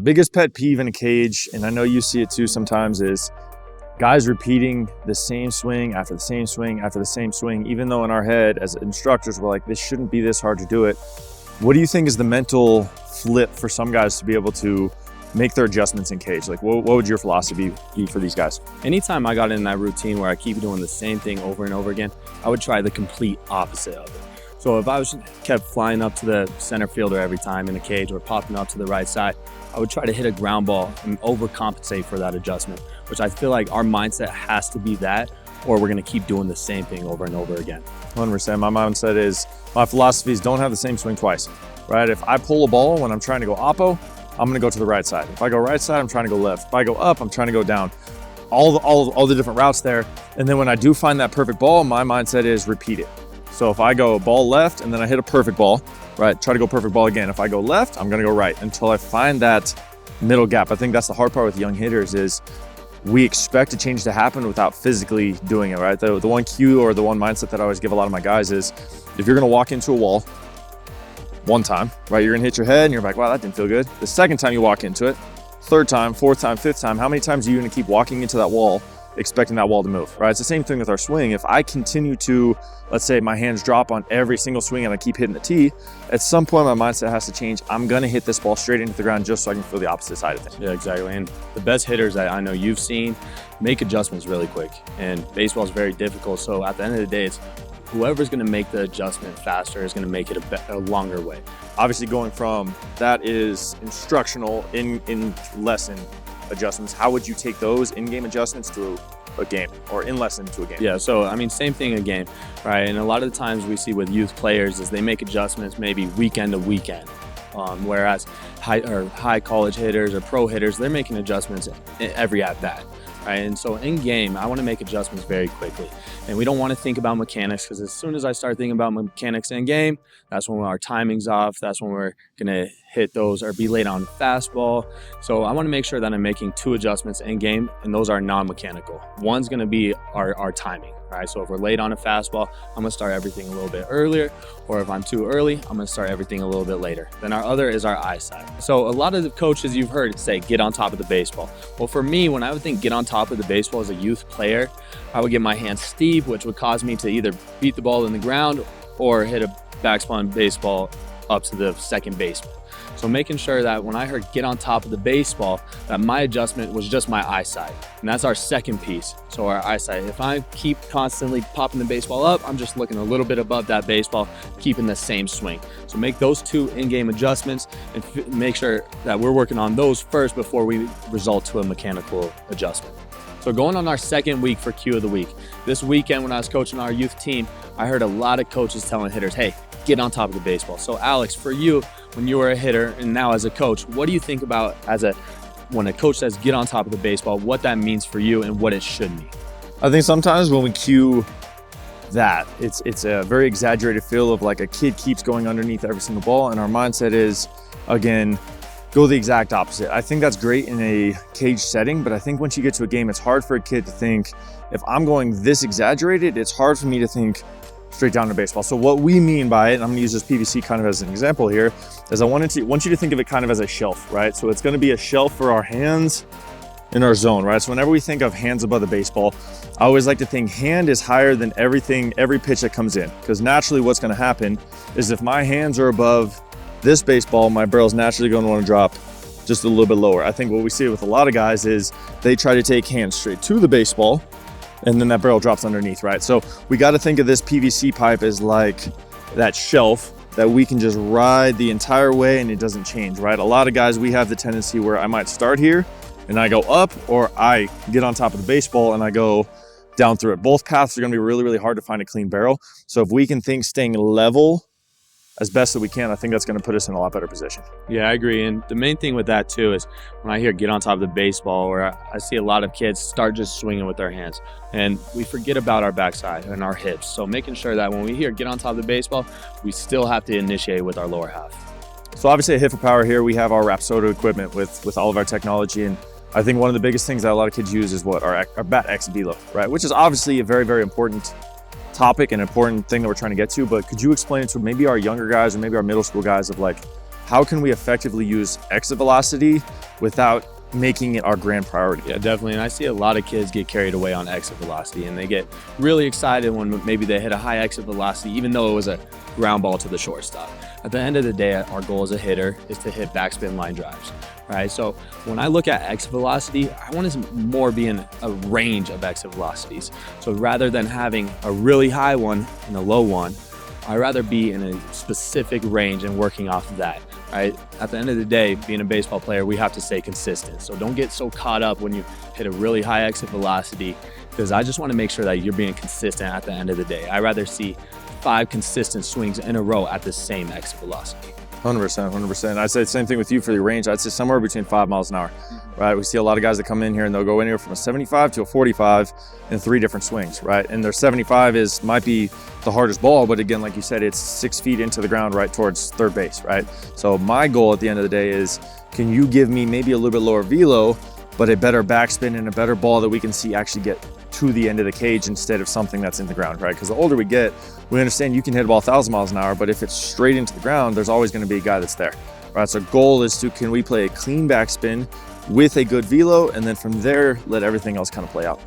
Biggest pet peeve in a cage, and I know you see it too sometimes, is guys repeating the same swing after the same swing after the same swing, even though in our head as instructors, we're like, this shouldn't be this hard to do it. What do you think is the mental flip for some guys to be able to make their adjustments in cage? Like, what would your philosophy be for these guys? Anytime I got in that routine where I keep doing the same thing over and over again, I would try the complete opposite of it. So if I kept flying up to the center fielder every time in a cage or popping up to the right side, I would try to hit a ground ball and overcompensate for that adjustment, which I feel like our mindset has to be that, or we're going to keep doing the same thing over and over again. 100%. My mindset is, my philosophy is don't have the same swing twice, right? If I pull a ball when I'm trying to go oppo, I'm going to go to the right side. If I go right side, I'm trying to go left. If I go up, I'm trying to go down. All the different routes there. And then when I do find that perfect ball, my mindset is repeat it. So if I go ball left and then I hit a perfect ball, right, try to go perfect ball again. If I go left, I'm going to go right until I find that middle gap. I think that's the hard part with young hitters is we expect a change to happen without physically doing it, right? The one cue or the one mindset that I always give a lot of my guys is if you're going to walk into a wall one time, right, you're going to hit your head and you're like, wow, that didn't feel good. The second time you walk into it, third time, fourth time, fifth time, how many times are you going to keep walking into that wall expecting that wall to move, right? It's the same thing with our swing. If I continue to, let's say my hands drop on every single swing and I keep hitting the tee, at some point my mindset has to change. I'm going to hit this ball straight into the ground just so I can feel the opposite side of things. Yeah, exactly. And the best hitters that I know you've seen make adjustments really quick. And baseball is very difficult. So at the end of the day, it's whoever's going to make the adjustment faster is going to make it a longer way. Obviously going from that is instructional in lesson adjustments. How would you take those in-game adjustments to a game or in lesson to a game? Yeah, so I mean, same thing again, right? And a lot of the times we see with youth players is they make adjustments maybe weekend to weekend, whereas high college hitters or pro hitters, they're making adjustments every at bat. Right? And so in game, I want to make adjustments very quickly. And we don't want to think about mechanics because as soon as I start thinking about mechanics in game, that's when our timing's off. That's when we're going to hit those or be late on fastball. So I want to make sure that I'm making 2 adjustments in game, and those are non-mechanical. One's going to be our timing, right? So if we're late on a fastball, I'm going to start everything a little bit earlier. Or if I'm too early, I'm going to start everything a little bit later. Then our other is our eyesight. So a lot of the coaches you've heard say, get on top of the baseball. Well, for me, when I would think get on top of the baseball as a youth player, I would get my hands steep, which would cause me to either beat the ball in the ground or hit a backspin baseball up to the second baseman. So making sure that when I heard get on top of the baseball, that my adjustment was just my eyesight. And that's our second piece. So our eyesight, if I keep constantly popping the baseball up, I'm just looking a little bit above that baseball, keeping the same swing. So make those 2 in-game adjustments and make sure that we're working on those first before we result to a mechanical adjustment. So going on our second week for Cue of the Week. This weekend when I was coaching our youth team, I heard a lot of coaches telling hitters, hey, get on top of the baseball. So Alex, for you, when you were a hitter and now as a coach, what do you think about when a coach says get on top of the baseball, what that means for you and what it should mean? I think sometimes when we cue that, it's a very exaggerated feel of like a kid keeps going underneath every single ball, and our mindset is, again, go the exact opposite. I think that's great in a cage setting, but I think once you get to a game, it's hard for a kid to think, if I'm going this exaggerated, it's hard for me to think straight down to baseball. So what we mean by it, and I'm gonna use this PVC kind of as an example here, is I want you to think of it kind of as a shelf, right? So it's gonna be a shelf for our hands in our zone, right? So whenever we think of hands above the baseball, I always like to think hand is higher than every pitch that comes in, because naturally what's gonna happen is if my hands are above this baseball, my barrel's naturally gonna wanna drop just a little bit lower. I think what we see with a lot of guys is they try to take hands straight to the baseball, and then that barrel drops underneath, right? So we got to think of this PVC pipe as like that shelf that we can just ride the entire way and it doesn't change, right? A lot of guys, we have the tendency where I might start here and I go up, or I get on top of the baseball and I go down through it. Both paths are going to be really, really hard to find a clean barrel. So if we can think staying level as best that we can, I think that's going to put us in a lot better position. Yeah, I agree. And the main thing with that too is when I hear get on top of the baseball, or I see a lot of kids start just swinging with their hands and we forget about our backside and our hips. So making sure that when we hear get on top of the baseball, we still have to initiate with our lower half. So obviously at Hit4Power here, we have our Rapsodo equipment with all of our technology. And I think one of the biggest things that a lot of kids use is what our Bat X Velo, right? Which is obviously a very, very important topic and important thing that we're trying to get to. But could you explain it to maybe our younger guys or maybe our middle school guys of like, how can we effectively use exit velocity without making it our grand priority? Yeah, definitely. And I see a lot of kids get carried away on exit velocity, and they get really excited when maybe they hit a high exit velocity, even though it was a ground ball to the shortstop. At the end of the day, our goal as a hitter is to hit backspin line drives, right? So when I look at exit velocity, I want to more be in a range of exit velocities. So rather than having a really high one and a low one, I'd rather be in a specific range and working off of that, right? At the end of the day, being a baseball player, we have to stay consistent. So don't get so caught up when you hit a really high exit velocity, because I just want to make sure that you're being consistent at the end of the day. I'd rather see 5 consistent swings in a row at the same exit velocity. 100%, 100%. I'd say the same thing with you for your range. I'd say somewhere between 5 miles an hour, right? We see a lot of guys that come in here and they'll go anywhere from a 75 to a 45 in 3 different swings, right? And their 75 might be the hardest ball, but again, like you said, it's 6 feet into the ground right towards third base, right? So my goal at the end of the day is, can you give me maybe a little bit lower velo, but a better backspin and a better ball that we can see actually get to the end of the cage instead of something that's in the ground, right? Because the older we get, we understand you can hit a ball 1,000 miles an hour, but if it's straight into the ground, there's always going to be a guy that's there, right? So goal is to, can we play a clean backspin with a good velo, and then from there, let everything else kind of play out.